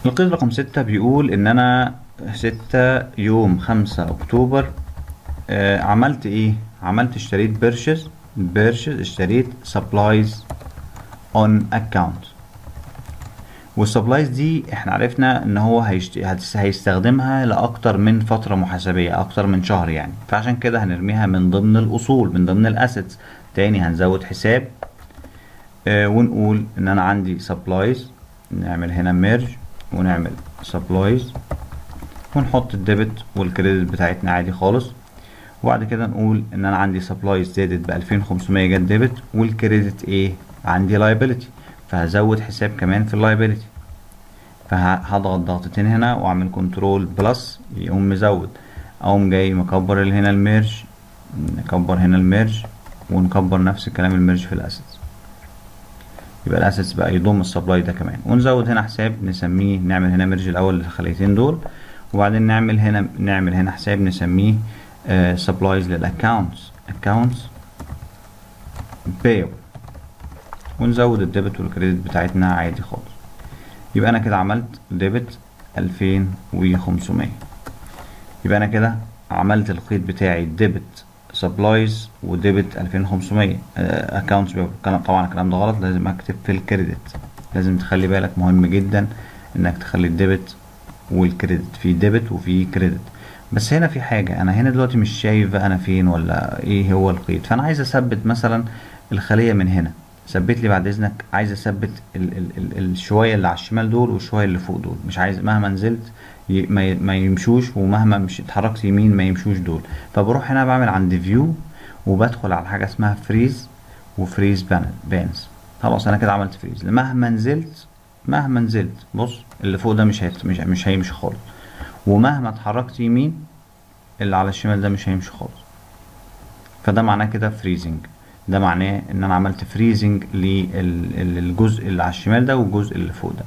القيد رقم 6 بيقول ان انا 6 يوم 5 اكتوبر. عملت ايه؟ عملت اشتريت بيرشز اشتريت سبلايز اون اكاونت. والسبلايز دي احنا عرفنا ان هو هيستخدمها لاكتر من فترة محاسبية، اكتر من شهر يعني، فعشان كده هنرميها من ضمن الاصول، من ضمن الاسيتس. تاني هنزود حساب ونقول ان انا عندي سبلايز، نعمل هنا ميرج ونعمل سبلايز ونحط الديبت والكريدت بتاعتنا عادي خالص. وبعد كده نقول ان انا عندي سبلايز زادت ب 2500 جت ديبت، والكريدت ايه؟ عندي لايبيليتي، فهزود حساب كمان في اللايبيليتي. فهضغط ضغطتين هنا واعمل كنترول بلس يقوم مزود، اقوم جاي مكبر اللي هنا الميرج، نكبر هنا الميرج ونكبر نفس الكلام الميرج في الاسيتس. يبقى الاسيتس بقى يضم السبلاي ده كمان، ونزود هنا حساب نسميه، نعمل هنا ميرج الاول للخليتين دول، وبعدين نعمل هنا حساب نسميه سبلايز للاكونتس، اكونتس بايو، ونزود الديبت والكريدت بتاعتنا عادي خالص. يبقى انا كده عملت ديبت 2500. يبقى انا كده عملت القيد بتاعي ديبت سبلايز وديبت 2500 اكونتس بايو. طبعا الكلام ده غلط، لازم اكتب في الكريدت، لازم تخلي بالك، مهم جدا انك تخلي الديبت والكريدت، في ديبت وفي كريدت. بس هنا في حاجة، انا هنا دلوقتي مش شايف بقى انا فين ولا ايه هو القيد، فانا عايز اثبت مثلا الخلية من هنا. ثبت لي بعد اذنك، عايز اثبت الشوية اللي على الشمال دول والشوية اللي فوق دول، مش عايز مهما نزلت ما يمشوش، ومهما مش اتحركت يمين ما يمشوش دول. فبروح هنا بعمل عند فيو وبدخل على حاجة اسمها فريز وفريز بانز. خلاص انا كده عملت فريز، مهما نزلت بص اللي فوق ده مش هيمشي خالص، ومهما اتحركت يمين اللي على الشمال ده مش هيمشي خالص. فده معناه كده فريزنج، ده معناه ان انا عملت فريزنج للجزء اللي على الشمال ده والجزء اللي فوق ده.